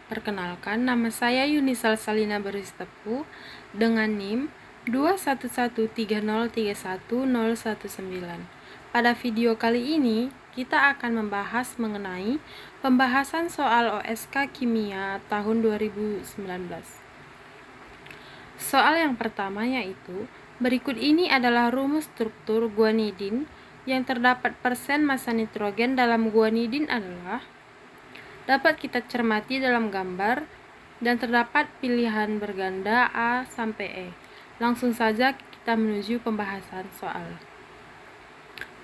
Perkenalkan, nama saya Yunisal Salina Beristepu dengan NIM 21130311019. Pada video kali ini, kita akan membahas mengenai pembahasan soal OSK Kimia tahun 2019. Soal yang pertama yaitu, berikut ini adalah rumus struktur guanidin yang terdapat persen massa nitrogen dalam guanidin adalah dapat kita cermati dalam gambar dan terdapat pilihan berganda A sampai E. Langsung saja kita menuju pembahasan soal.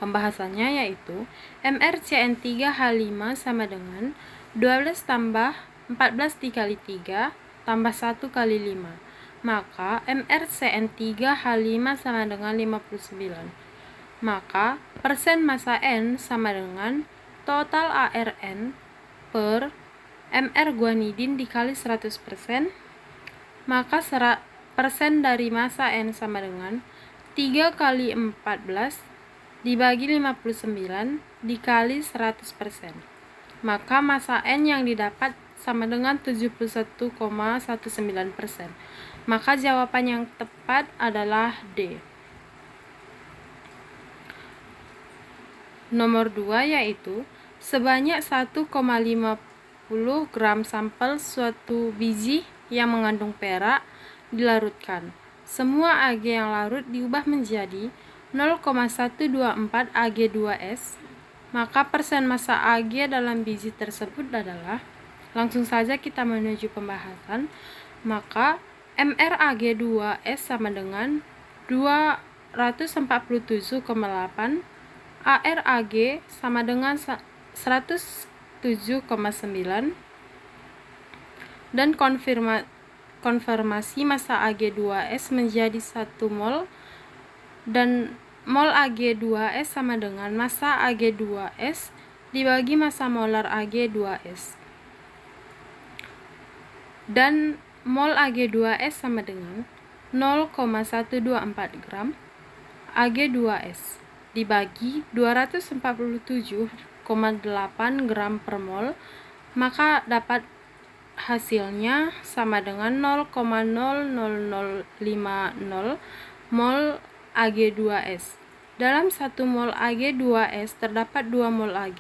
Pembahasannya yaitu MrCN3H5 sama dengan 12 tambah 14 dikali 3 tambah 1 kali 5. Maka MrCN3H5 sama dengan 59. Maka persen massa N sama dengan total ARN per MR guanidin dikali 100%, maka persen dari massa N sama dengan 3 kali 14 dibagi 59 dikali 100%. Maka massa N yang didapat sama dengan 71,19%. Maka jawaban yang tepat adalah D. Nomor 2 yaitu sebanyak 1,50 gram sampel suatu biji yang mengandung perak dilarutkan. Semua Ag yang larut diubah menjadi 0,124 Ag2S. Maka persen massa Ag dalam biji tersebut adalah, langsung saja kita menuju pembahasan. Maka MrAg2S sama dengan 247,8, ARAg sama dengan 107,9, dan konfirmasi massa Ag2S menjadi 1 mol, dan mol Ag2S sama dengan massa Ag2S dibagi massa molar Ag2S, dan mol Ag2S sama dengan 0,124 gram Ag2S dibagi 247,8 gram per mol, maka dapat hasilnya sama dengan 0,00050 mol Ag2S. Dalam 1 mol Ag2S terdapat 2 mol Ag.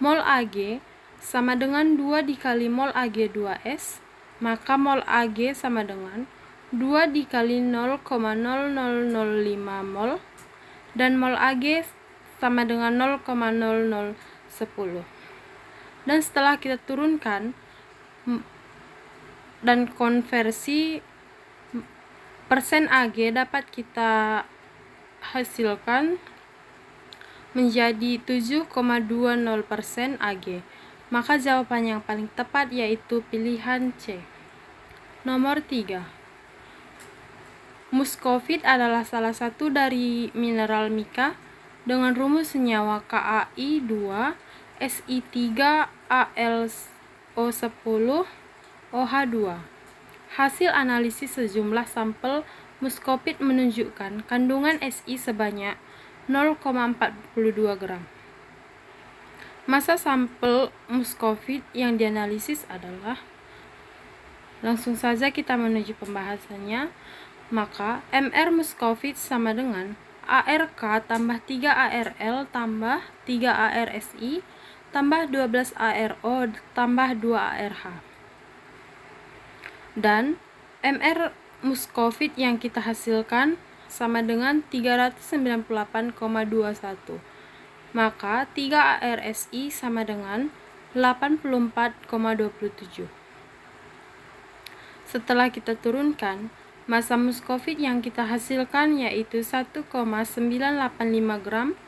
Mol Ag sama dengan 2 dikali mol Ag2S, maka mol Ag sama dengan 2 dikali 0,0005 mol, dan mol Ag sama dengan 0,0010. Dan setelah kita turunkan dan konversi, persen Ag dapat kita hasilkan menjadi 7,20% Ag. Maka jawaban yang paling tepat yaitu pilihan C. Nomor 3. Muskovit adalah salah satu dari mineral mika dengan rumus senyawa KAI2 Si3Al O10 OH2. Hasil analisis sejumlah sampel muskovit menunjukkan kandungan Si sebanyak 0,42 gram. Massa sampel muskovit yang dianalisis adalah, langsung saja kita menuju pembahasannya. Maka MR muskovit sama dengan ARK tambah 3ARL tambah 3ARSI tambah 12ARO tambah 2ARH. Dan MR muskovit yang kita hasilkan sama dengan 398,21. Maka 3ARSI sama dengan 84,27. Setelah kita turunkan, massa muskovit yang kita hasilkan yaitu 1,985 gram,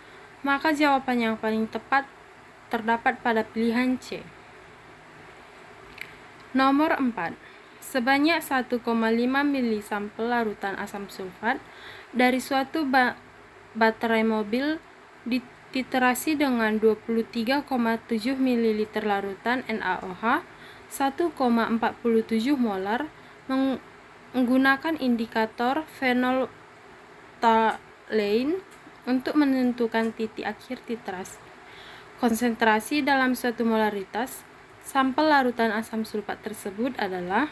maka jawaban yang paling tepat terdapat pada pilihan C. Nomor 4. Sebanyak 1,5 ml sampel larutan asam sulfat dari suatu baterai mobil dititerasi dengan 23,7 ml larutan NaOH 1,47 molar menggunakan indikator phenolphthalein untuk menentukan titik akhir titrasi. Konsentrasi dalam suatu molaritas sampel larutan asam sulfat tersebut adalah,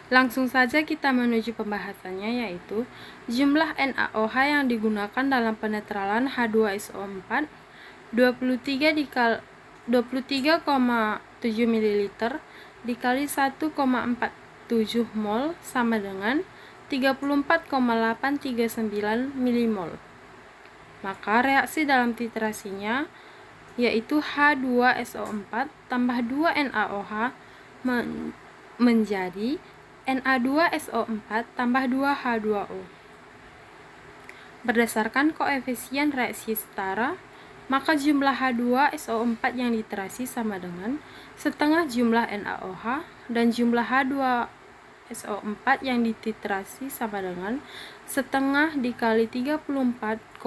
langsung saja kita menuju pembahasannya, yaitu jumlah NaOH yang digunakan dalam penetralan H2SO4 23,7 ml dikali 1,47 mol sama dengan 34,839 mmol. Maka reaksi dalam titrasinya yaitu H2SO4 tambah 2 NaOH menjadi Na2SO4 tambah 2 H2O. Berdasarkan koefisien reaksi setara, maka jumlah H2SO4 yang diterasi sama dengan setengah jumlah NaOH dan jumlah H2SO4 yang dititrasi sama dengan setengah dikali 34,839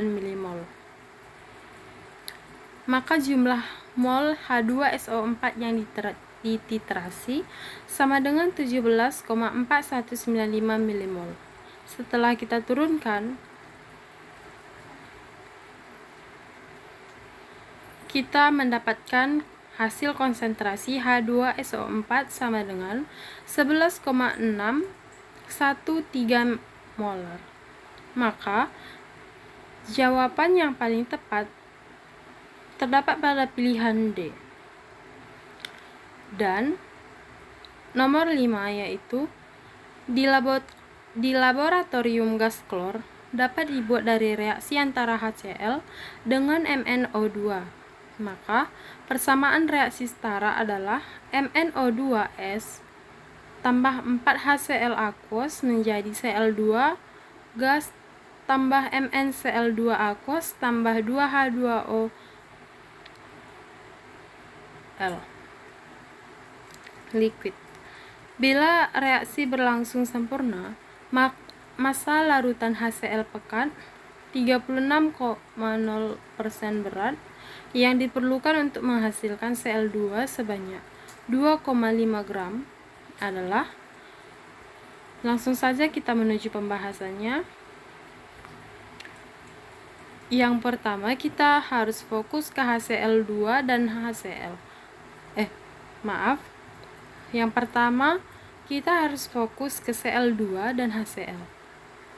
mmol. Maka jumlah mol H2SO4 yang dititrasi sama dengan 17,4195 mmol. Setelah kita turunkan, kita mendapatkan hasil konsentrasi H2SO4 sama dengan 11,613 molar. Maka jawaban yang paling tepat terdapat pada pilihan D. Dan nomor 5 yaitu di laboratorium gas klor dapat dibuat dari reaksi antara HCl dengan MnO2. Maka persamaan reaksi setara adalah MnO2S tambah 4HCl aquos menjadi Cl2 gas tambah MnCl2 aquos tambah 2H2O liquid. Bila reaksi berlangsung sempurna, massa larutan HCl pekat 36,0% berat yang diperlukan untuk menghasilkan Cl2 sebanyak 2,5 gram adalah, langsung saja kita menuju pembahasannya. Yang pertama, kita harus fokus ke HCl2 dan Yang pertama, kita harus fokus ke Cl2 dan HCl.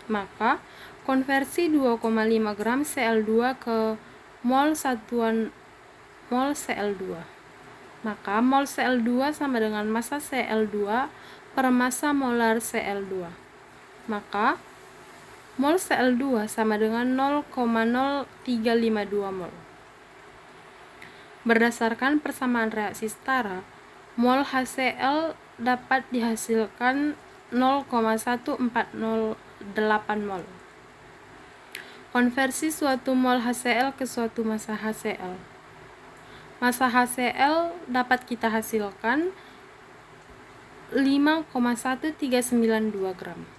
Maka, konversi 2,5 gram Cl2 ke mol satuan mol Cl2. Maka, mol Cl2 sama dengan massa Cl2 per massa molar Cl2. Maka, mol Cl2 sama dengan 0,0352 mol. Berdasarkan persamaan reaksi setara, mol HCl dapat dihasilkan 0,1408 mol. Konversi suatu mol HCl ke suatu massa HCl. Massa HCl dapat kita hasilkan 5,1392 gram.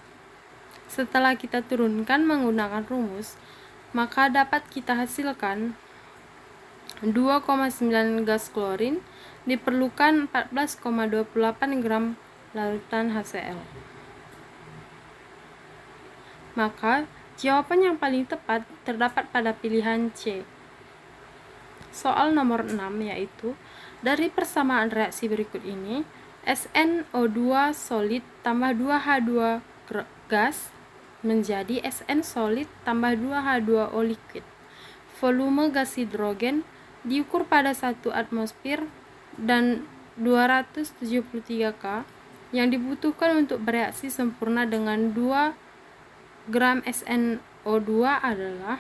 Setelah kita turunkan menggunakan rumus, maka dapat kita hasilkan 2,9 gas klorin diperlukan 14,28 gram larutan HCl. Maka jawaban yang paling tepat terdapat pada pilihan C. Soal nomor 6 yaitu dari persamaan reaksi berikut ini, SnO2 solid tambah 2H2 gas menjadi Sn solid tambah 2H2O liquid. Volume gas hidrogen diukur pada 1 atmosfer dan 273 K yang dibutuhkan untuk bereaksi sempurna dengan 2 gram SnO2 adalah,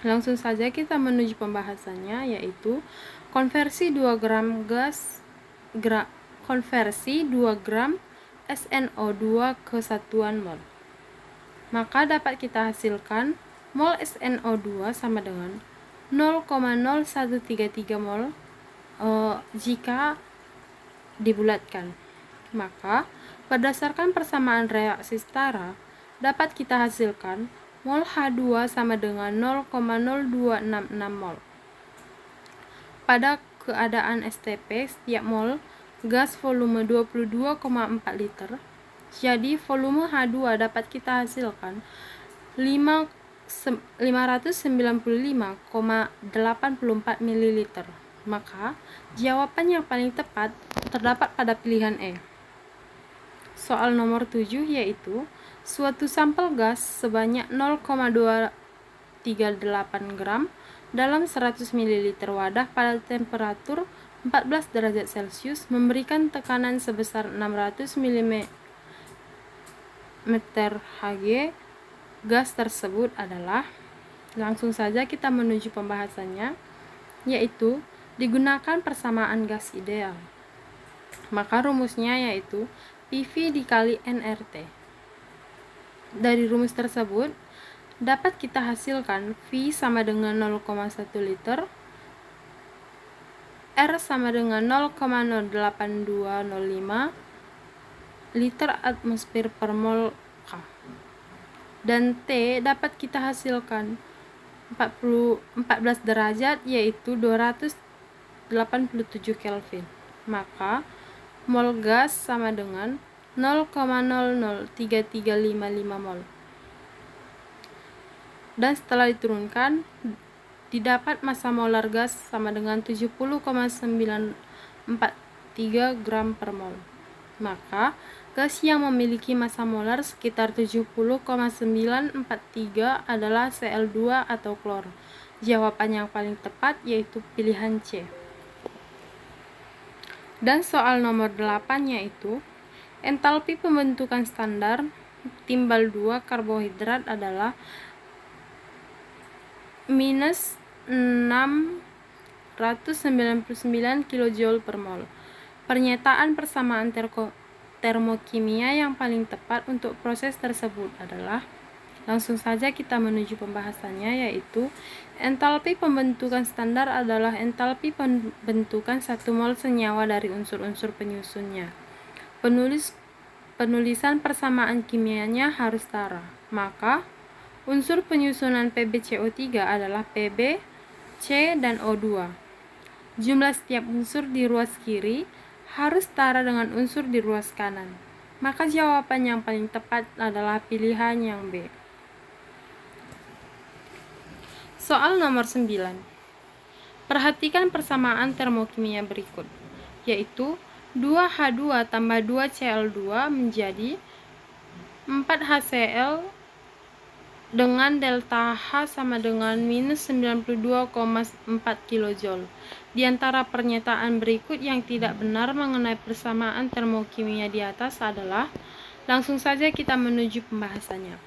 langsung saja kita menuju pembahasannya, yaitu konversi 2 gram SnO2 ke satuan mol. Maka dapat kita hasilkan mol SnO2 sama dengan 0,0133 mol jika dibulatkan. Maka berdasarkan persamaan reaksi setara, dapat kita hasilkan mol H2 sama dengan 0,0266 mol. Pada keadaan STP, setiap mol gas volume 22,4 liter, jadi volume H2 dapat kita hasilkan 595,84 ml. Maka, jawaban yang paling tepat terdapat pada pilihan E. Soal nomor 7 yaitu, suatu sampel gas sebanyak 0,238 gram dalam 100 ml wadah pada temperatur 14 derajat Celcius memberikan tekanan sebesar 600 mm Hg. Gas tersebut adalah, langsung saja kita menuju pembahasannya, yaitu digunakan persamaan gas ideal. Maka rumusnya yaitu PV dikali nRT. Dari rumus tersebut dapat kita hasilkan V sama dengan 0,1 liter, R sama dengan 0,08205 liter atmosfer per mol K. Dan T dapat kita hasilkan 14 derajat yaitu 287 Kelvin. Maka mol gas sama dengan 0,003355 mol. Dan setelah diturunkan didapat massa molar gas sama dengan 70,943 gram per mol. Maka gas yang memiliki massa molar sekitar 70,943 adalah Cl2 atau klor. Jawaban yang paling tepat yaitu pilihan C. Dan soal nomor 8 yaitu, entalpi pembentukan standar timbal 2 karbohidrat adalah minus 699 kJ per mol. Pernyataan persamaan termokimia yang paling tepat untuk proses tersebut adalah, langsung saja kita menuju pembahasannya, yaitu entalpi pembentukan standar adalah entalpi pembentukan 1 mol senyawa dari unsur-unsur penyusunnya. Penulisan persamaan kimianya harus setara. Maka unsur penyusunan PbCO3 adalah Pb, C, dan O2. Jumlah setiap unsur di ruas kiri harus setara dengan unsur di ruas kanan. Maka jawaban yang paling tepat adalah pilihan yang B. Soal nomor 9. Perhatikan persamaan termokimia berikut, yaitu 2H2 tambah 2Cl2 menjadi 4HCl dengan delta H sama dengan minus 92,4 kJ. Di antara pernyataan berikut yang tidak benar mengenai persamaan termokimia di atas adalah, langsung saja kita menuju pembahasannya.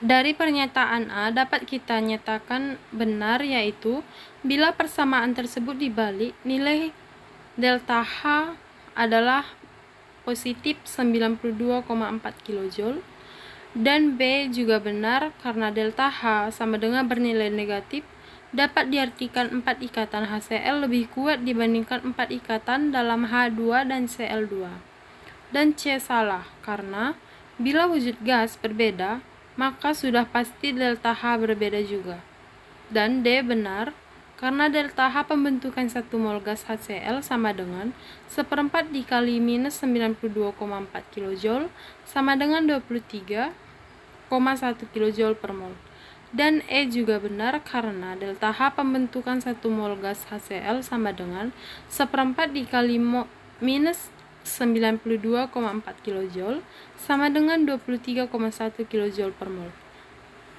Dari pernyataan A dapat kita nyatakan benar, yaitu bila persamaan tersebut dibalik, nilai delta H adalah positif 92,4 kJ, dan B juga benar karena delta H sama dengan bernilai negatif. Dapat diartikan 4 ikatan HCl lebih kuat dibandingkan 4 ikatan dalam H2 dan Cl2. Dan C salah karena bila wujud gas berbeda, maka sudah pasti delta H berbeda juga. Dan D benar karena delta H pembentukan 1 mol gas HCl sama dengan 1/4 dikali minus 92,4 kJ sama dengan 23,1 kJ per mol. Dan E juga benar karena delta H pembentukan 1 mol gas HCl sama dengan 1/4 dikali minus 92,4 kJ sama dengan 23,1 kJ per mol.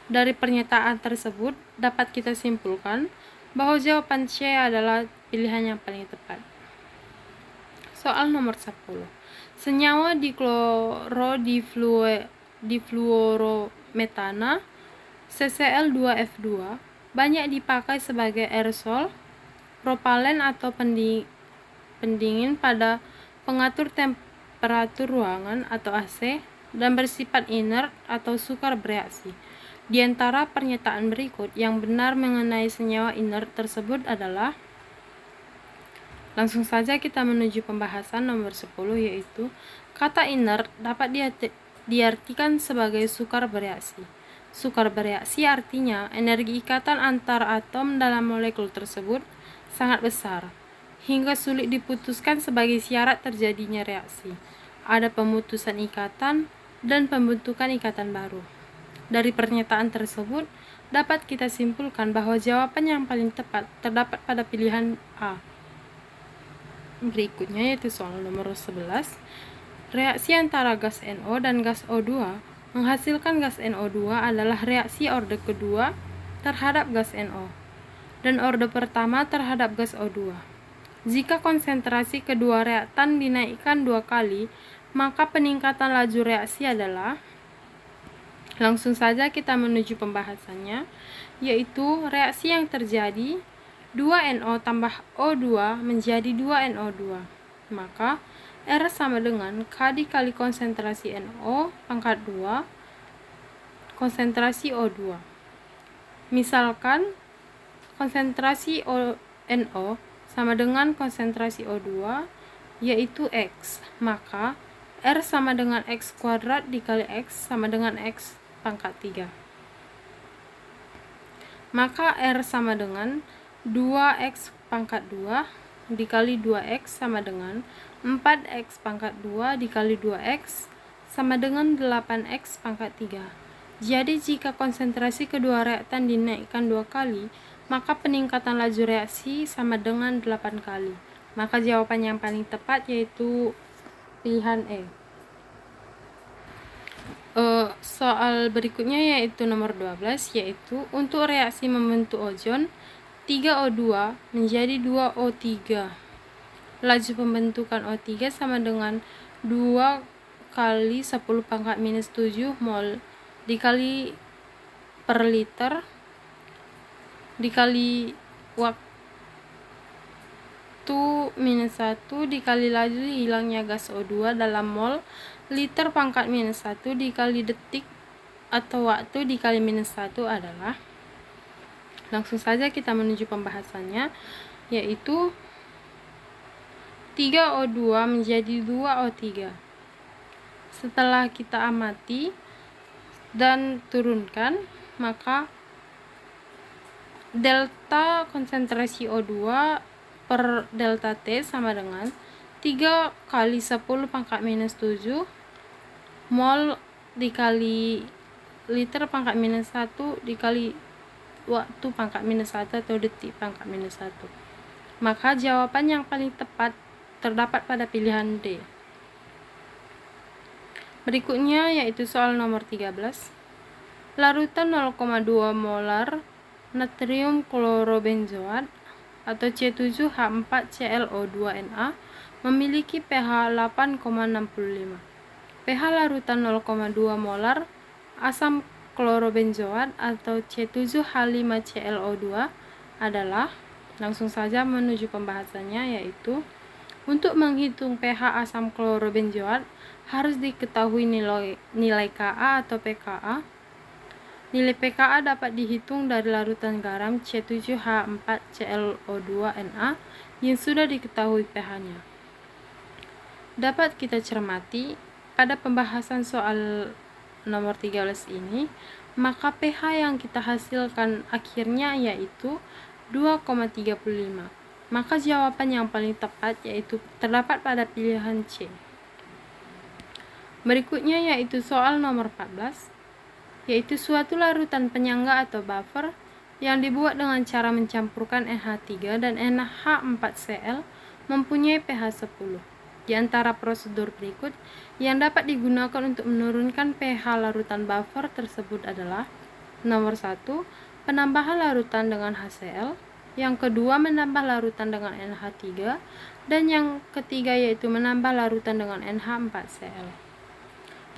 Dari pernyataan tersebut dapat kita simpulkan bahwa jawaban C adalah pilihan yang paling tepat. Soal nomor 10. Senyawa difluorometana CCl2F2 banyak dipakai sebagai aerosol, propelen atau pendingin pada pengatur temperatur ruangan atau AC, dan bersifat inert atau sukar bereaksi. Di antara pernyataan berikut yang benar mengenai senyawa inert tersebut adalah, langsung saja kita menuju pembahasan nomor 10, yaitu kata inert dapat diartikan sebagai sukar bereaksi. Sukar bereaksi artinya energi ikatan antar atom dalam molekul tersebut sangat besar, hingga sulit diputuskan sebagai syarat terjadinya reaksi. Ada pemutusan ikatan dan pembentukan ikatan baru. Dari pernyataan tersebut, dapat kita simpulkan bahwa jawaban yang paling tepat terdapat pada pilihan A. Berikutnya yaitu soal nomor 11. Reaksi antara gas NO dan gas O2 menghasilkan gas NO2 adalah reaksi orde kedua terhadap gas NO dan orde pertama terhadap gas O2. Jika konsentrasi kedua reaktan dinaikkan 2 kali, maka peningkatan laju reaksi adalah, langsung saja kita menuju pembahasannya, yaitu reaksi yang terjadi 2NO tambah O2 menjadi 2NO2. Maka R sama dengan K dikali konsentrasi NO pangkat 2 konsentrasi O2. Misalkan konsentrasi NO sama dengan konsentrasi O2 yaitu X, maka R sama dengan X kuadrat dikali X sama dengan X pangkat 3. Maka R sama dengan 2X pangkat 2 dikali 2X sama dengan 4X pangkat 2 dikali 2X sama dengan 8X pangkat 3. Jadi jika konsentrasi kedua reaktan dinaikkan 2 kali, maka peningkatan laju reaksi sama dengan 8 kali. Maka jawaban yang paling tepat yaitu pilihan E. Soal berikutnya yaitu nomor 12, yaitu untuk reaksi membentuk ozon 3O2 menjadi 2O3. Laju pembentukan O3 sama dengan 2 kali 10 pangkat minus 7 mol dikali per liter dikali waktu minus 1 dikali laju hilangnya gas O2 dalam mol liter pangkat minus 1 dikali detik atau waktu dikali minus 1 adalah, langsung saja kita menuju pembahasannya, yaitu 3O2 menjadi 2O3. Setelah kita amati dan turunkan, maka delta konsentrasi O2 per delta T sama dengan 3 kali 10 pangkat minus 7 mol dikali liter pangkat minus 1 dikali waktu pangkat minus 1 atau detik pangkat minus 1. Maka jawaban yang paling tepat terdapat pada pilihan D. Berikutnya yaitu soal nomor 13. Larutan 0,2 molar natrium klorobenzoat atau C7H4ClO2Na memiliki pH 8,65. pH larutan 0,2 molar asam klorobenzoat atau C7H5ClO2 adalah, langsung saja menuju pembahasannya, yaitu untuk menghitung pH asam klorobenzoat harus diketahui nilai Ka atau pKa. Nilai pKa dapat dihitung dari larutan garam C7H4ClO2Na yang sudah diketahui pH-nya. Dapat kita cermati pada pembahasan soal nomor 13 ini, maka pH yang kita hasilkan akhirnya yaitu 2,35. Maka jawaban yang paling tepat yaitu terdapat pada pilihan C. Berikutnya yaitu soal nomor 14, yaitu suatu larutan penyangga atau buffer yang dibuat dengan cara mencampurkan NH3 dan NH4Cl mempunyai pH 10. Di antara prosedur berikut yang dapat digunakan untuk menurunkan pH larutan buffer tersebut adalah: nomor 1, penambahan larutan dengan HCl, yang kedua menambah larutan dengan NH3, dan yang ketiga yaitu menambah larutan dengan NH4Cl.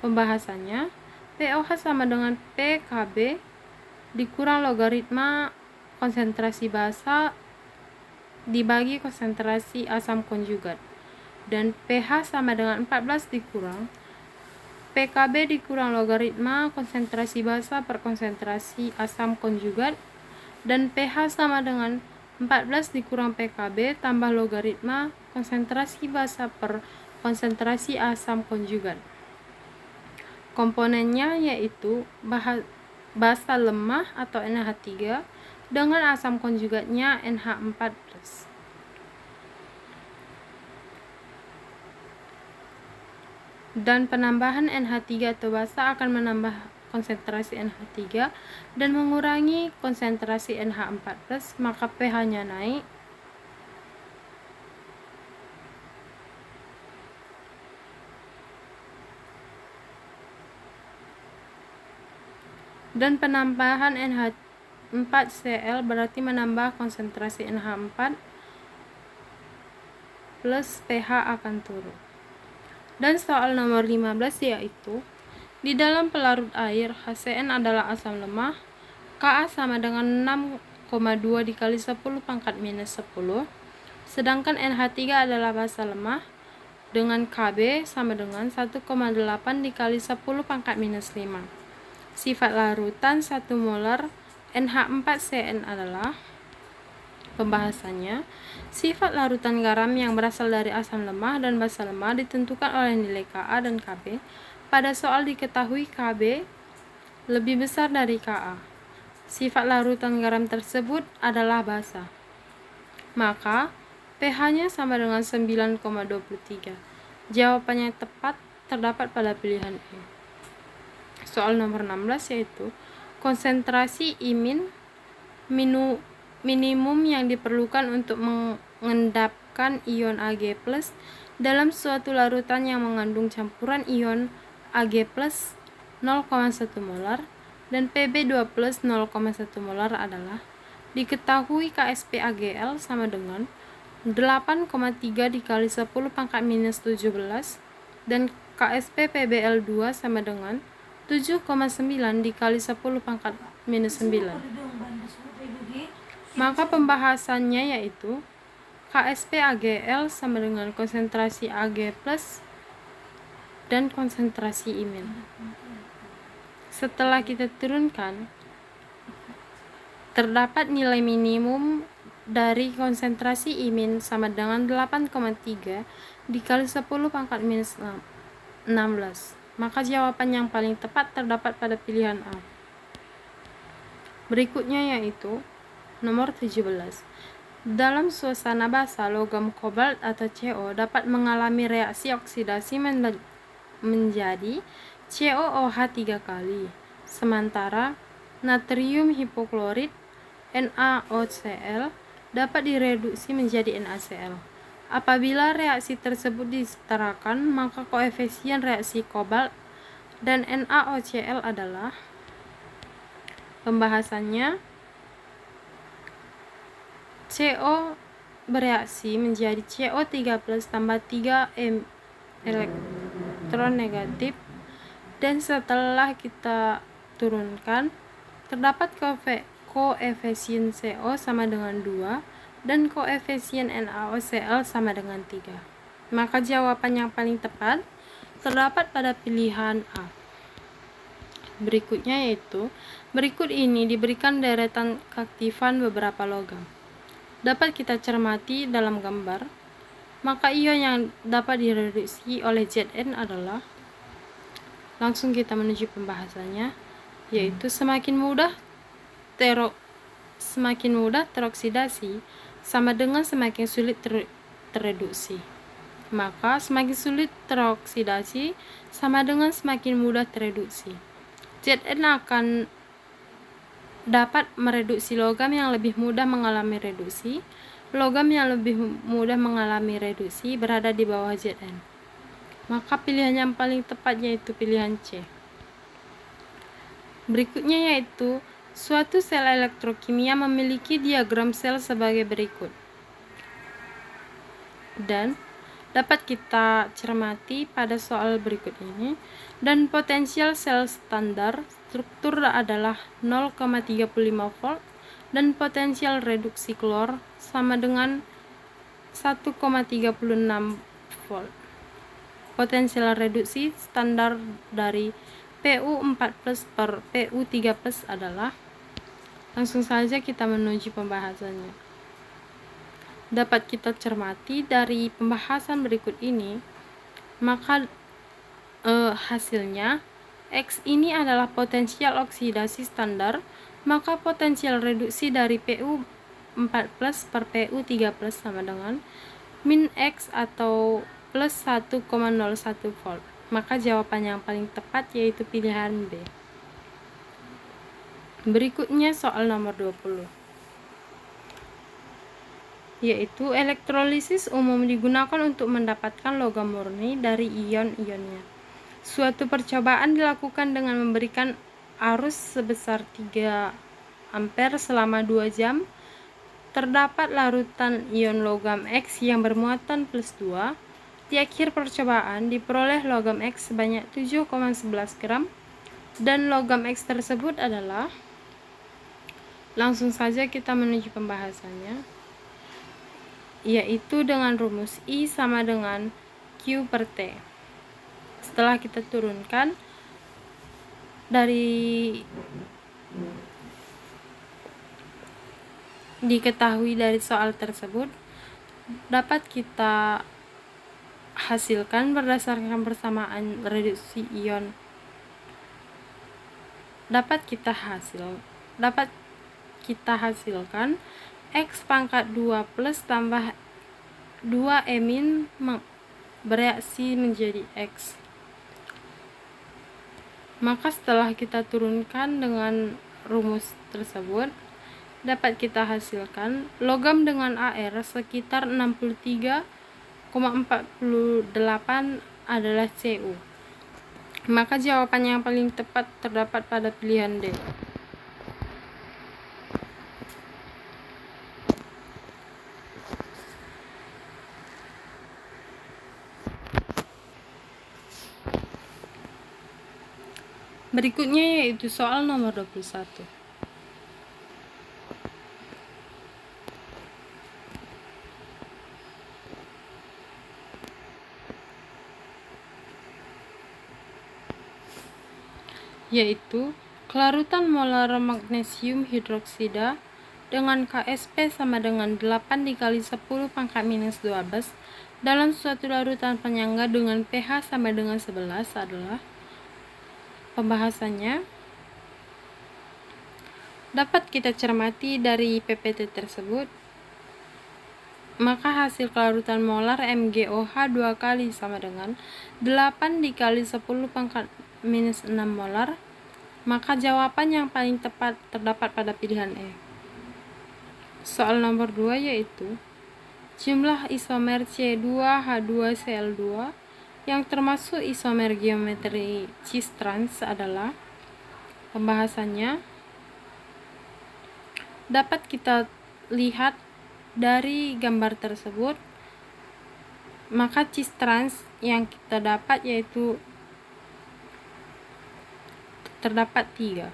Pembahasannya, pOH sama dengan PKB dikurang logaritma konsentrasi basa dibagi konsentrasi asam konjugat, dan pH sama dengan 14 dikurang PKB dikurang logaritma konsentrasi basa per konsentrasi asam konjugat, dan pH sama dengan 14 dikurang PKB tambah logaritma konsentrasi basa per konsentrasi asam konjugat. Komponennya yaitu basa lemah atau NH3 dengan asam konjugatnya NH4+. Dan penambahan NH3 atau basa akan menambah konsentrasi NH3 dan mengurangi konsentrasi NH4+, maka pH-nya naik dan penambahan NH4Cl berarti menambah konsentrasi NH4 plus pH akan turun. Dan soal nomor 15 yaitu di dalam pelarut air HCN adalah asam lemah, Ka sama dengan 6,2 dikali 10 pangkat minus 10, sedangkan NH3 adalah basa lemah dengan Kb sama dengan 1,8 dikali 10 pangkat minus 5. Sifat larutan 1 molar NH4Cn adalah, pembahasannya, sifat larutan garam yang berasal dari asam lemah dan basa lemah ditentukan oleh nilai Ka dan Kb. Pada soal diketahui Kb lebih besar dari Ka. Sifat larutan garam tersebut adalah basa. Maka pH-nya sama dengan 9,23. Jawabannya tepat terdapat pada pilihan E. Soal nomor 16 yaitu konsentrasi imin minimum yang diperlukan untuk mengendapkan ion Ag+ dalam suatu larutan yang mengandung campuran ion Ag+ 0,1 molar dan Pb2+ 0,1 molar adalah, diketahui Ksp Agl sama dengan 8,3 dikali 10 pangkat minus 17 dan Ksp Pbl2 sama dengan 7,9 dikali 10 pangkat minus 9. Maka pembahasannya yaitu Ksp Agl sama dengan konsentrasi Ag+ dan konsentrasi imin. Setelah kita turunkan, terdapat nilai minimum dari konsentrasi imin sama dengan 8,3 dikali 10 pangkat minus 16. Maka jawaban yang paling tepat terdapat pada pilihan A. Berikutnya yaitu nomor 17. Dalam suasana basa, logam kobalt atau Co dapat mengalami reaksi oksidasi menjadi COOH 3 kali. Sementara natrium hipoklorit NaOCl dapat direduksi menjadi NaCl. Apabila reaksi tersebut disetarakan, maka koefisien reaksi kobalt dan NaOCl adalah, pembahasannya, CO bereaksi menjadi CO3+ tambah 3 elektron negatif, dan setelah kita turunkan, terdapat koefisien CO sama dengan 2 dan koefisien NaOCl sama dengan 3. Maka jawaban yang paling tepat terdapat pada pilihan A. Berikutnya yaitu, berikut ini diberikan deretan keaktifan beberapa logam. Dapat kita cermati dalam gambar, maka ion yang dapat direduksi oleh Zn adalah, langsung kita menuju pembahasannya, yaitu semakin mudah teroksidasi sama dengan semakin sulit tereduksi. Maka semakin sulit teroksidasi sama dengan semakin mudah tereduksi. Zn akan dapat mereduksi logam yang lebih mudah mengalami reduksi. Logam yang lebih mudah mengalami reduksi berada di bawah Zn. Maka pilihan yang paling tepat yaitu pilihan C. Berikutnya yaitu suatu sel elektrokimia memiliki diagram sel sebagai berikut. Dan dapat kita cermati pada soal berikut ini. Dan potensial sel standar struktur adalah 0,35 volt dan potensial reduksi klor sama dengan 1,36 volt. Potensial reduksi standar dari Pu4+ per Pu3+ adalah, langsung saja kita menuju pembahasannya. Dapat kita cermati dari pembahasan berikut ini, maka hasilnya X ini adalah potensial oksidasi standar, maka potensial reduksi dari Pu4+ per Pu3+ sama dengan min X atau plus 1,01 volt. Maka jawaban yang paling tepat yaitu pilihan B. Berikutnya soal nomor 20, yaitu elektrolisis umum digunakan untuk mendapatkan logam murni dari ion-ionnya. Suatu percobaan dilakukan dengan memberikan arus sebesar 3 ampere selama 2 jam. Terdapat larutan ion logam X yang bermuatan +2. Di akhir percobaan diperoleh logam X sebanyak 7,11 gram dan logam X tersebut adalah, langsung saja kita menuju pembahasannya, yaitu dengan rumus I sama dengan Q per T. Setelah kita turunkan dari diketahui dari soal tersebut, dapat kita hasilkan berdasarkan persamaan reduksi ion. Dapat kita hasilkan X pangkat 2 plus tambah 2 min bereaksi menjadi X. Maka setelah kita turunkan dengan rumus tersebut, dapat kita hasilkan logam dengan AR sekitar 63,48 adalah Cu. Maka jawaban yang paling tepat terdapat pada pilihan D. Berikutnya yaitu soal nomor 21. Yaitu kelarutan molar magnesium hidroksida dengan KSP sama dengan 8 dikali 10 pangkat minus 12 dalam suatu larutan penyangga dengan pH sama dengan 11 adalah, pembahasannya dapat kita cermati dari PPT tersebut. Maka hasil kelarutan molar MgOH 2 kali sama dengan 8 dikali 10 pangkat minus 6 molar. Maka jawaban yang paling tepat terdapat pada pilihan E. Soal nomor 2 yaitu jumlah isomer C2H2Cl2 yang termasuk isomer geometri cis trans adalah, pembahasannya dapat kita lihat dari gambar tersebut. Maka cis trans yang kita dapat yaitu terdapat 3.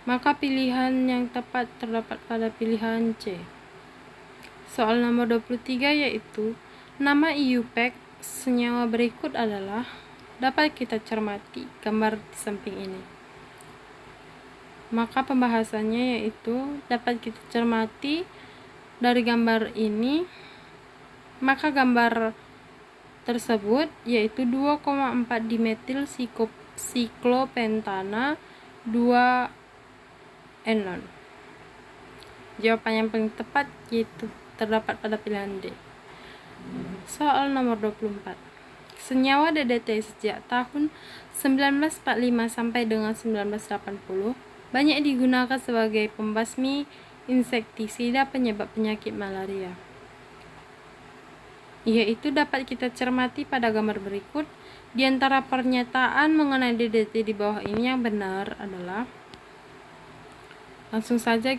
Maka pilihan yang tepat terdapat pada pilihan C. Soal nomor 23 yaitu nama IUPAC senyawa berikut adalah, dapat kita cermati gambar di samping ini. Maka pembahasannya yaitu dapat kita cermati dari gambar ini. Maka gambar tersebut yaitu 2,4 dimetil siklopentana 2 enon. Jawaban yang paling tepat yaitu terdapat pada pilihan D. Soal nomor 24. Senyawa DDT sejak tahun 1945 sampai dengan 1980 banyak digunakan sebagai pembasmi insektisida penyebab penyakit malaria. Yaitu dapat kita cermati pada gambar berikut. Di antara pernyataan mengenai DDT di bawah ini yang benar adalah, langsung saja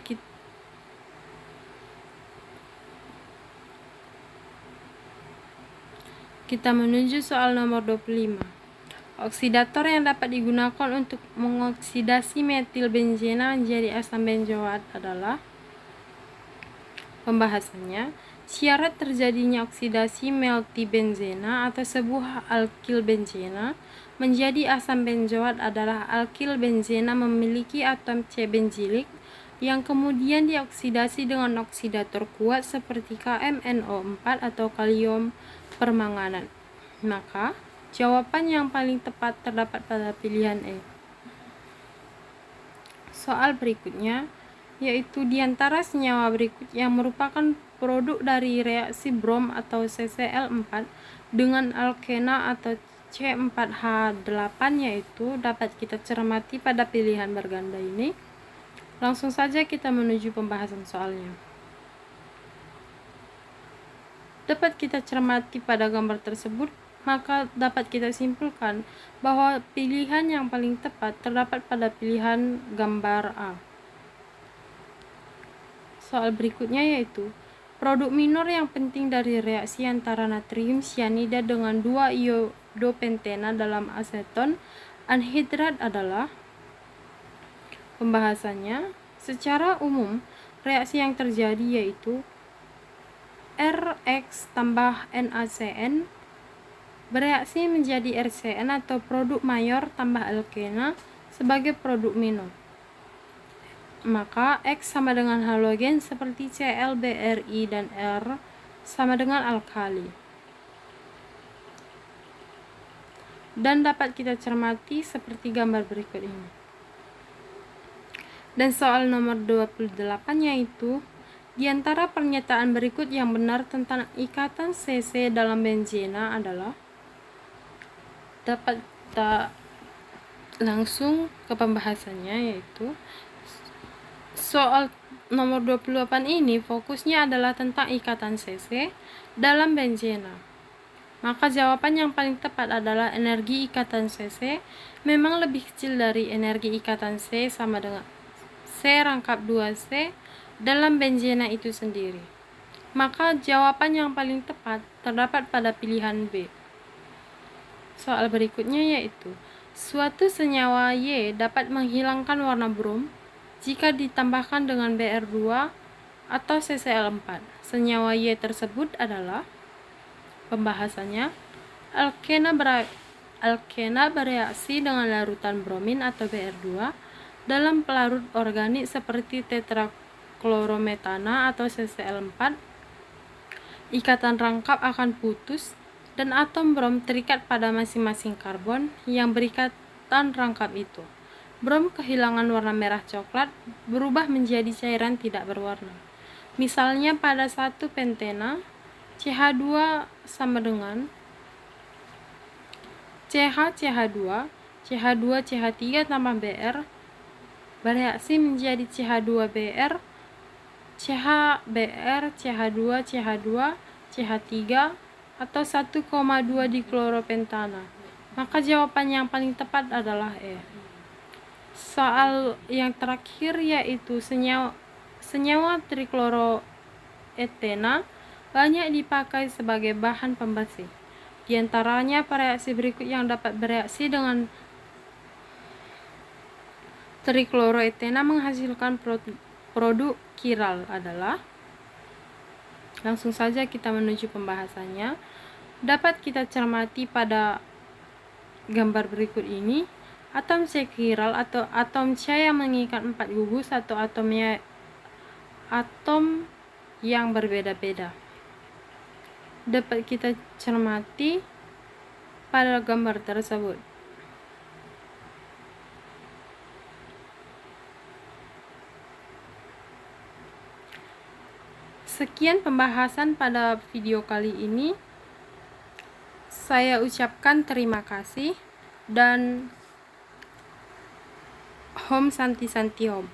kita menuju soal nomor 25. Oksidator yang dapat digunakan untuk mengoksidasi metil benzena menjadi asam benzoat adalah, pembahasannya syarat terjadinya oksidasi meltibenzena atau sebuah alkil benzena menjadi asam benzoat adalah alkil benzena memiliki atom C benzilik yang kemudian dioksidasi dengan oksidator kuat seperti KMNO4 atau kalium permanganat. Maka jawaban yang paling tepat terdapat pada pilihan E. Soal berikutnya yaitu di antara senyawa berikut yang merupakan produk dari reaksi brom atau CCl4 dengan alkena atau C4H8 yaitu, dapat kita cermati pada pilihan berganda ini. Langsung saja kita menuju pembahasan soalnya. Dapat kita cermati pada gambar tersebut, maka dapat kita simpulkan bahwa pilihan yang paling tepat terdapat pada pilihan gambar A. Soal berikutnya yaitu, produk minor yang penting dari reaksi antara natrium sianida dengan 2 iodopentena dalam aseton anhidrat adalah. Pembahasannya, secara umum, reaksi yang terjadi yaitu RX tambah NaCN bereaksi menjadi RCN atau produk mayor tambah alkena sebagai produk minor. Maka X sama dengan halogen seperti Cl, Bri, dan R sama dengan alkali. Dan dapat kita cermati seperti gambar berikut ini. Dan soal nomor 28 yaitu, di antara pernyataan berikut yang benar tentang ikatan CC dalam benzena adalah. Dapat kita langsung ke pembahasannya yaitu, soal nomor 28 ini fokusnya adalah tentang ikatan CC dalam benzena. Maka jawaban yang paling tepat adalah energi ikatan CC memang lebih kecil dari energi ikatan C sama dengan C rangkap 2C dalam benzena itu sendiri. Maka jawaban yang paling tepat terdapat pada pilihan B. Soal berikutnya yaitu, suatu senyawa Y dapat menghilangkan warna brom jika ditambahkan dengan Br2 atau CCl4. Senyawa Y tersebut adalah. Pembahasannya, alkena bereaksi dengan larutan bromin atau Br2 dalam pelarut organik seperti tetraklorometana atau CCl4. Ikatan rangkap akan putus dan atom brom terikat pada masing-masing karbon yang berikatan rangkap itu. Brom kehilangan warna merah coklat berubah menjadi cairan tidak berwarna. Misalnya pada satu pentena, CH2 sama dengan CH2, CH3 tambah Br bereaksi menjadi CH2Br, CHBr, CH2, CH3 atau 1,2 dikloropentana. Maka jawaban yang paling tepat adalah E. Soal yang terakhir yaitu senyawa trikloroetena banyak dipakai sebagai bahan pembersih. Di antaranya reaksi berikut yang dapat bereaksi dengan trikloroetena menghasilkan produk kiral adalah. Langsung saja kita menuju pembahasannya. Dapat kita cermati pada gambar berikut ini, atom C kiral atau atom C yang mengikat 4 gugus atau atom yang berbeda-beda. Dapat kita cermati pada gambar tersebut. Sekian pembahasan pada video kali ini. Saya ucapkan terima kasih dan Om Santi Santi Om.